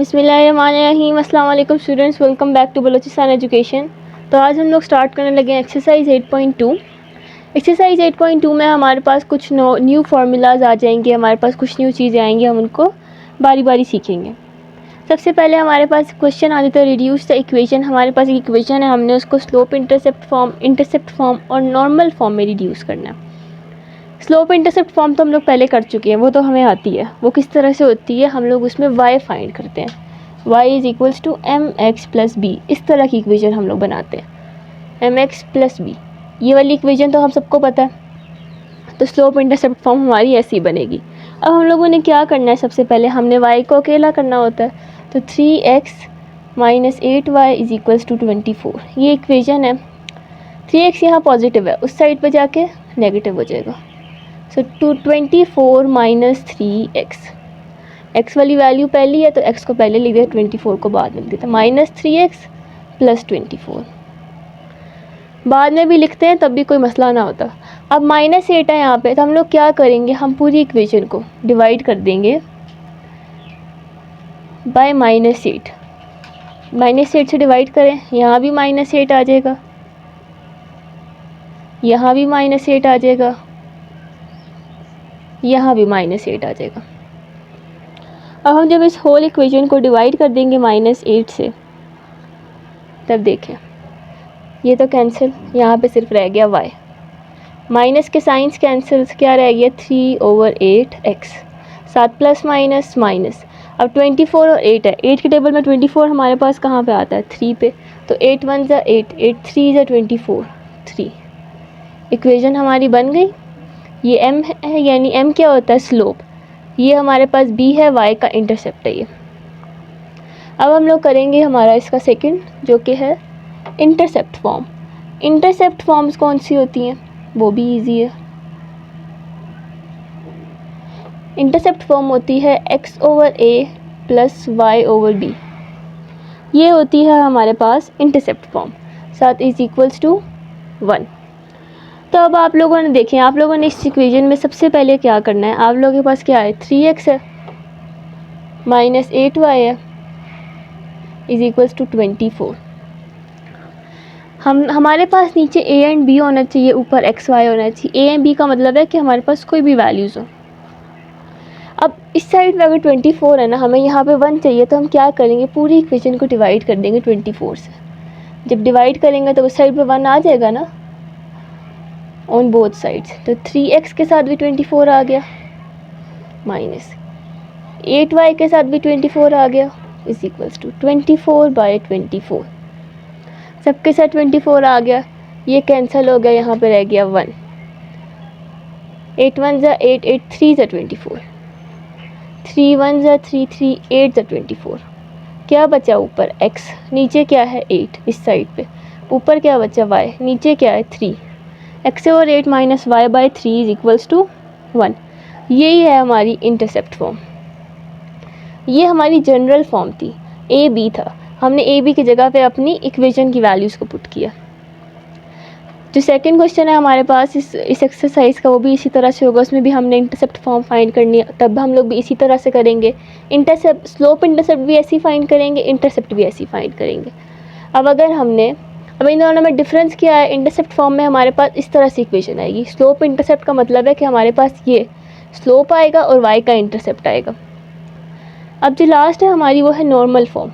बिस्मिल्लाहिर्रहमानिर्रहीम। अस्सलाम वालेकुम students, welcome back to Balochistan Education. तो आज हम लोग स्टार्ट करने लगे हैं एक्सरसाइज 8.2। एक्सरसाइज 8.2 में हमारे पास कुछ न्यू फार्मूलाज आ जाएंगे, हमारे पास कुछ न्यू चीज़ें आएंगी, हम उनको बारी बारी सीखेंगे। सबसे पहले हमारे पास क्वेश्चन आ जाता है रिड्यूस द इक्वेशन। हमारे पास एक इक्वेशन है, हमने उसको स्लोप इंटरसेप्ट फॉर्म और नॉर्मल फॉर्म में रिड्यूस करना है। स्लोप इंटरसेप्ट फॉर्म तो हम लोग पहले कर चुके हैं, वो तो हमें आती है। वो किस तरह से होती है, हम लोग उसमें y फाइंड करते हैं। y is equals to mx plus b, इस तरह की इक्वेशन हम लोग बनाते हैं, mx प्लस बी। ये वाली इक्वेशन तो हम सबको पता है। तो स्लोप इंटरसेप्ट फॉर्म हमारी ऐसी बनेगी। अब हम लोगों ने क्या करना है, सबसे पहले हमने y को अकेला करना होता है। तो 3x minus 8y is equals to 24, ये इक्वेशन है। 3x यहाँ पॉजिटिव है, उस साइड पर जाके नेगेटिव हो जाएगा। सो 24 माइनस 3x, x वाली वैल्यू पहली है तो x को पहले लिख दिया, 24 को बाद में लिख देते हैं। माइनस 3x प्लस 24 बाद में भी लिखते हैं, तब भी कोई मसला ना होता। अब माइनस 8 है यहाँ पे, तो हम लोग क्या करेंगे, हम पूरी इक्वेशन को डिवाइड कर देंगे बाय माइनस 8। माइनस 8 से डिवाइड करें, यहाँ भी माइनस 8 आ जाएगा, यहाँ भी माइनस 8 आ जाएगा, यहाँ भी माइनस 8 आ जाएगा। अब हम जब इस होल इक्वेशन को डिवाइड कर देंगे माइनस 8 से, तब देखें ये तो कैंसिल, यहाँ पे सिर्फ रह गया y। माइनस के साइंस कैंसिल, क्या रह गया 3/8x। 7 plus minus minus. अब 24 और 8 है, 8 के टेबल में 24 हमारे पास कहाँ पे आता है, 3 पे। तो 8 1 ज़ा 8, 8 3 ज़ा 24, 3। इक्वेशन हमारी बन गई। ये m है, यानी m क्या होता है, स्लोप। ये हमारे पास b है, y का इंटरसेप्ट है ये। अब हम लोग करेंगे हमारा इसका सेकंड, जो कि है इंटरसेप्ट फॉर्म। इंटरसेप्ट फॉर्म्स कौन सी होती हैं, वो भी इजी है। इंटरसेप्ट फॉर्म होती है x/a प्लस y/b, ये होती है हमारे पास इंटरसेप्ट फॉर्म। साथ इज इक्वल्स टू 1। तो अब आप लोगों ने देखें, आप लोगों ने इस इक्वेशन में सबसे पहले क्या करना है, आप लोगों के पास क्या है, 3x है माइनस 8y है इज इक्वल्स टू 24। हमारे पास नीचे a एंड b होना चाहिए, ऊपर x y होना चाहिए। a एंड b का मतलब है कि हमारे पास कोई भी वैल्यूज़ हो। अब इस साइड में अगर 24 है ना, हमें यहाँ पे 1 चाहिए, तो हम क्या करेंगे, पूरी इक्वेशन को डिवाइड कर देंगे 24 से। जब डिवाइड करेंगे तो उस साइड पे 1 आ जाएगा ना, ऑन बोथ साइड्स। तो 3x के साथ भी 24 आ गया, माइनस 8y के साथ भी 24 आ गया, इज इक्वल्स टू 24/24। सबके साथ 24 आ गया, ये कैंसिल हो गया, यहाँ पे रह गया 1। 8 1 ज़ा 8, 8 3 ज़ा 24, 3 1 ज़ा 3 3, 8 ज़ा 24। क्या बचा ऊपर, x, नीचे क्या है 8 इस साइड पे, ऊपर क्या बचा y, नीचे क्या है 3। x और 8 minus y/3 is equals to 1। यही है हमारी इंटरसेप्ट फॉर्म। ये हमारी जनरल फॉर्म थी, a b था, हमने a b की जगह पे अपनी इक्वेशन की वैल्यूज़ को पुट किया। जो सेकंड क्वेश्चन है हमारे पास इस एक्सरसाइज का, वो भी इसी तरह से होगा। उसमें भी हमने इंटरसेप्ट फॉर्म फाइंड करनी है, तब हम लोग भी इसी तरह से करेंगे। स्लोप इंटरसेप्ट भी ऐसी फाइंड करेंगे, इंटरसेप्ट भी ऐसी फाइंड करेंगे। अब इन दोनों में डिफरेंस क्या है, इंटरसेप्ट फॉर्म में हमारे पास इस तरह से इक्वेशन आएगी। स्लोप इंटरसेप्ट का मतलब है कि हमारे पास ये स्लोप आएगा और y का इंटरसेप्ट आएगा। अब जो लास्ट है हमारी, वो है नॉर्मल फॉर्म।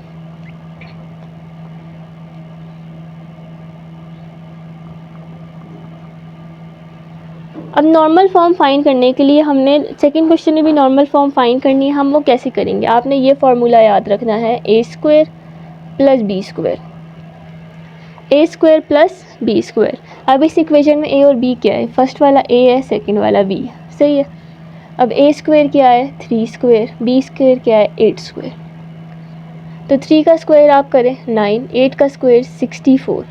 अब नॉर्मल फॉर्म फाइंड करने के लिए हमने सेकंड क्वेश्चन में भी नॉर्मल फॉर्म फाइंड करनी है। हम वो कैसे करेंगे, आपने ये फार्मूला याद रखना है, a² plus b², a² plus b²। अब इस इक्वेशन में a और b क्या है, फर्स्ट वाला a है, सेकंड वाला b है, सही है। अब a² क्या है 3², b² क्या है 8²। तो 3 का स्क्वायर आप करें 9, 8 का स्क्वायर 64,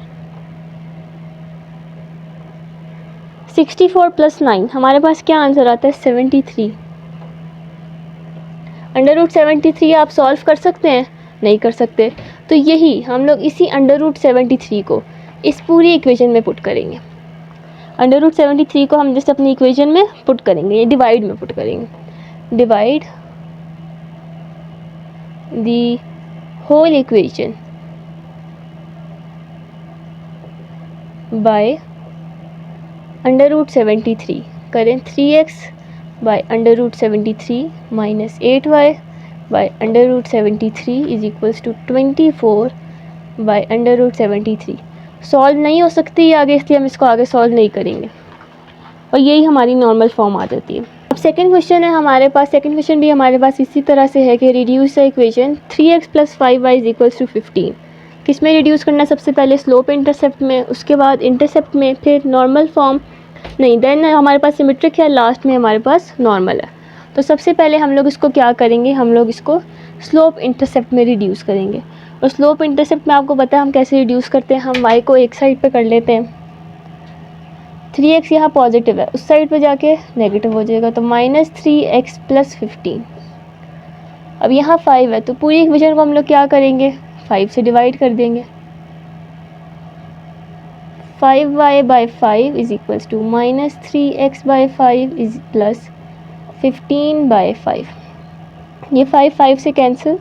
64 प्लस 9 हमारे पास क्या आंसर आता है 73। √73 आप सॉल्व कर सकते हैं, नहीं कर सकते। तो यही हम लोग इसी √73 को इस पूरी इक्वेशन में पुट करेंगे। √73 को हम जस्ट अपनी इक्वेशन में पुट करेंगे, ये डिवाइड में पुट करेंगे। Divide the whole equation by under root 73. करें 3x by under root 73 minus 8y by under root 73 is equals to 24 by under root 73. Solve नहीं हो सकती आगे, इसलिए हम इसको आगे सॉल्व नहीं करेंगे और यही हमारी नॉर्मल फॉर्म आ जाती है। अब सेकंड क्वेश्चन है हमारे पास, सेकंड क्वेश्चन भी हमारे पास इसी तरह से है कि reduce the equation 3x + 5y is equals to 15। किस में रिड्यूस करना है? सबसे पहले स्लोप इंटरसेप्ट में, उसके बाद इंटरसेप्ट में, फिर नॉर्मल फॉर्म नहीं, देन हमारे पास सिमेट्रिक है, लास्ट में हमारे पास नॉर्मल है। तो सबसे पहले हम लोग इसको क्या करेंगे, हम लोग इसको स्लोप इंटरसेप्ट में रिड्यूस करेंगे। और स्लोप इंटरसेप्ट में आपको पता है हम कैसे रिड्यूस करते हैं, हम y को एक साइड पे कर लेते हैं, 3x यहाँ पॉजिटिव है, उस साइड पे जाके नेगेटिव हो जाएगा, तो -3x + 15। अब यहाँ 5 है, तो पूरी इक्वेशन को हम लोग क्या करेंगे, 5 से डिवाइड कर देंगे। 5y by 5 is equals to -3x by 5 is plus 15 by 5। ये 5 से कैंसिल,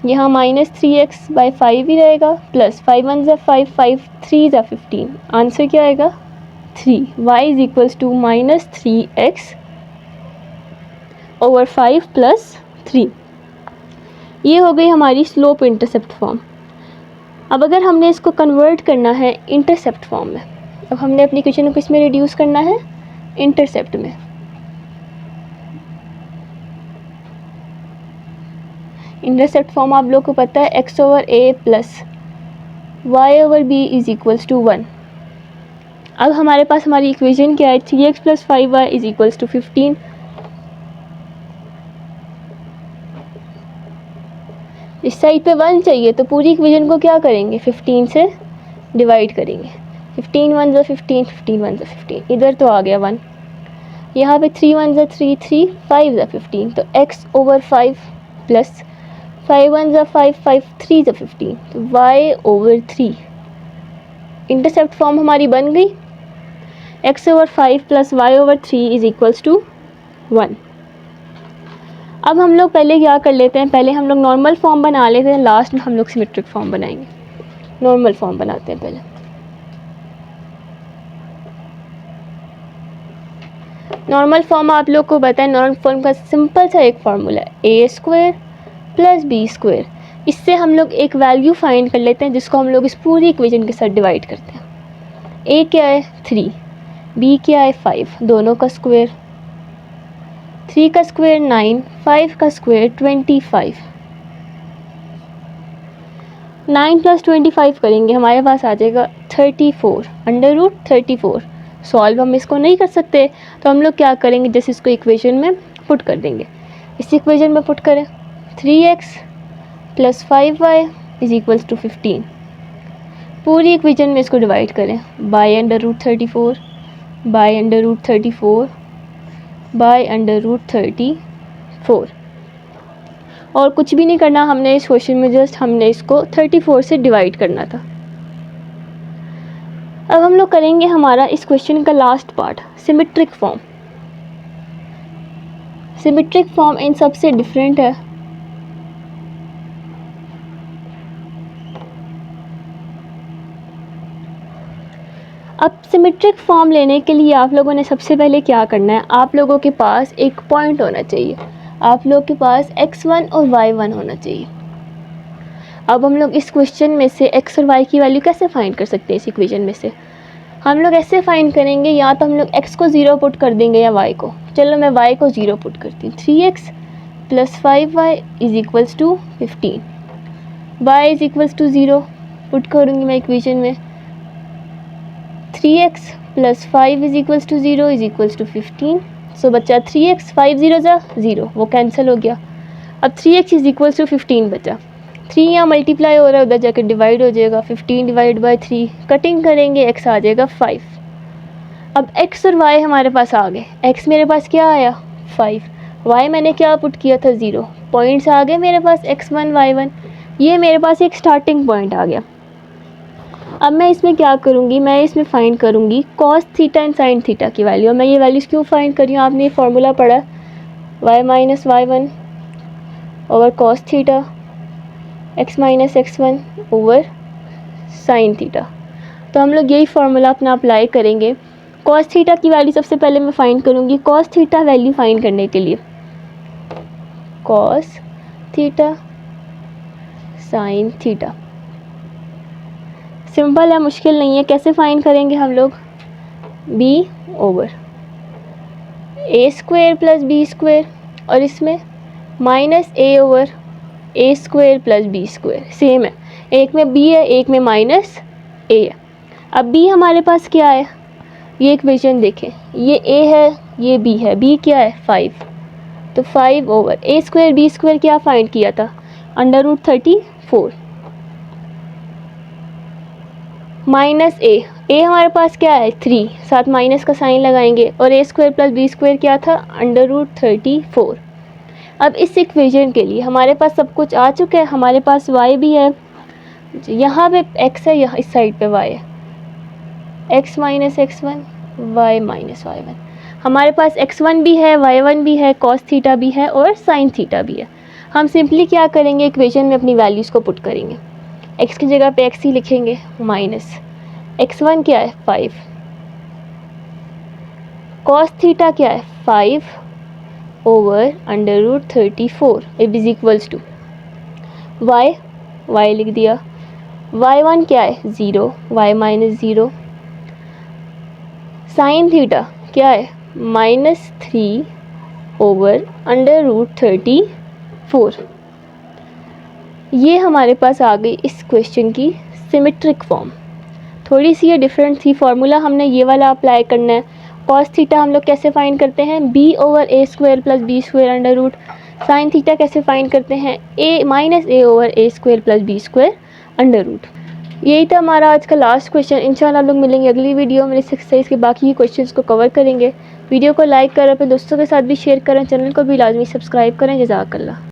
यहाँ -3x by 5 ही रहेगा, प्लस 5 1 ज़ा 5, 5 3 ज़ा 15। आंसर क्या आएगा 3। y is equals to -3x over 5 + 3। ये हो गई हमारी स्लोप इंटरसेप्ट फॉर्म। अब अगर हमने इसको कन्वर्ट करना है इंटरसेप्ट फॉर्म में, अब हमने अपनी इक्वेशन को किस में रिड्यूस करना है, इंटरसेप्ट में। इंटरसेप्ट फॉर्म आप लोग को पता है x/a + y/b is equals to 1। अब हमारे पास हमारी इक्वेशन क्या है, 3x + 5y is equals to 15। इस साइड पे 1 चाहिए, तो पूरी इक्वेशन को क्या करेंगे, 15 से डिवाइड करेंगे। 15 1 ज़ा 15, 15 1 ज़ा 15, इधर तो आ गया 1। यहाँ पे 3 1 ज़ा 3, 3 5 ज़ा 15, तो x/5 प्लस 5 1 ज़ा 5, 5 3 ज़ा 15, तो y/3। इंटरसेप्ट फॉर्म हमारी बन गई, x/5 plus y/3 is equals to 1। अब हम लोग पहले क्या कर लेते हैं, पहले हम लोग नॉर्मल फॉर्म बना लेते हैं, लास्ट में हम लोग सिमेट्रिक फॉर्म बनाएंगे। नॉर्मल फॉर्म बनाते हैं पहले। नॉर्मल फॉर्म आप लोग को पता है, नॉर्मल फॉर्म का सिंपल सा एक फार्मूला है, a² + b²। इससे हम लोग एक वैल्यू फाइंड कर लेते हैं जिसको हम लोग इस पूरी इक्वेशन के साथ डिवाइड करते हैं। a क्या है 3, b क्या है 5, दोनों का स्क्वायर, 3 का स्क्वायर 9, 5 का स्क्वायर 25। 9 + 25 करेंगे, हमारे पास आ जाएगा 34 √34। सॉल्व हम इसको नहीं कर सकते, तो हम लोग क्या करेंगे, जैसे इसको इक्वेशन में पुट कर देंगे। इस इक्वेशन में पुट करें, 3x + 5y is equals to 15। पूरी इक्वेशन में इसको डिवाइड करें, बाय √34 बाय √34 बाय √34। और कुछ भी नहीं करना हमने इस क्वेश्चन में, जस्ट हमने इसको 34 से डिवाइड करना था। अब हम लोग करेंगे हमारा इस क्वेश्चन का last part, symmetric form. Symmetric form in सबसे डिफरेंट है। अब सिमेट्रिक फॉर्म लेने के लिए आप लोगों ने सबसे पहले क्या करना है, आप लोगों के पास एक पॉइंट होना चाहिए, आप लोग के पास x1 और y1 होना चाहिए। अब हम लोग इस क्वेश्चन में से x और y की वैल्यू कैसे फाइंड कर सकते हैं, इस इक्वेशन में से हम लोग ऐसे फाइंड करेंगे, या तो हम लोग x को 0 पुट कर देंगे या y को। चलो मैं y को 0 पुट करती हूँ, 3x + 5y is equals to 15, y is equals to 0 put करूँगी मैं इक्वेशन में। 3x + 5 is equals to 0 is equals to 15। So बच्चा 3x, 5 0 ज़ा 0, वो कैंसिल हो गया। अब 3x इज इक्वल्स टू 15 बचा, 3 यहाँ मल्टीप्लाई हो रहा है, उधर जाकर डिवाइड हो जाएगा, 15 डिवाइड बाय 3, कटिंग करेंगे x आ जाएगा 5। अब x और y हमारे पास आ गए, x मेरे पास क्या आया 5, y मैंने क्या पुट किया था 0, पॉइंट्स आ गए मेरे पास x1 y1, ये मेरे पास एक स्टार्टिंग पॉइंट आ गया। अब मैं इसमें क्या करूँगी, मैं इसमें फाइंड करूँगी cos theta and sin theta की वैल्यू। मैं ये वैल्यूज़ क्यों फाइंड कर रही हूँ, आपने ये फार्मूला पढ़ा y - y1 over cos theta x minus x1 over sine theta. तो हम लोग यही फार्मूला अपना अप्लाई करेंगे। कॉस थीटा की वैल्यू सबसे पहले मैं फाइंड करूँगी। कॉस थीटा वैल्यू फाइंड करने के लिए cos theta sine theta simple है, मुश्किल नहीं है। कैसे फाइंड करेंगे हम लोग? b over a square plus b square और इसमें minus a over a square plus b square. Same है, एक में b है एक में माइनस a है। अब b हमारे पास क्या है? ये इक्वेशन देखें, ये a है ये b है। b क्या है? 5। तो 5 over a square B square क्या फाइंड किया था? √34 माइनस a हमारे पास क्या है? 3, साथ माइनस का साइन लगाएंगे और ए स्क्वायर प्लस बी स्क्वायर क्या था? √34। अब इस इक्वेशन के लिए हमारे पास सब कुछ आ चुका है। हमारे पास y भी है, यहाँ पे x है, यहाँ इस साइड पे y है। x minus x1 y minus y1। हमारे पास x1 भी है y1 भी है cos थीटा भी है और sin थीटा भी है। हम सिंपली क्या करेंगे? इक्वेशन में अपनी वैल्यूज़ को पुट करेंगे। x की जगह पे x ही लिखेंगे, माइनस x1 क्या है? 5, cos थीटा क्या है? 5 over √34 is equals to y लिख दिया। y1 क्या है? 0, y माइनस 0। साइन थीटा क्या है? -3 ओवर √34। ये हमारे पास आ गई इस क्वेश्चन की सिमेट्रिक फॉर्म। थोड़ी सी ये डिफरेंट थी, फार्मूला हमने ये वाला अप्लाई करना है। कॉस थीटा हम लोग कैसे फाइंड करते हैं? b over a square plus b square under root. Sine theta कैसे फाइंड करते हैं? a minus a over a square plus b square under root. यही था हमारा आज का लास्ट क्वेश्चन। इंशाल्लाह हम लोग मिलेंगे अगली वीडियो में। इस एक्सरसाइज के बाकी क्वेश्चंस को कवर करेंगे। वीडियो को लाइक करें, अपने दोस्तों के साथ भी शेयर करें, चैनल को भी लाजमी सब्सक्राइब करें। जज़ाकल्लाह।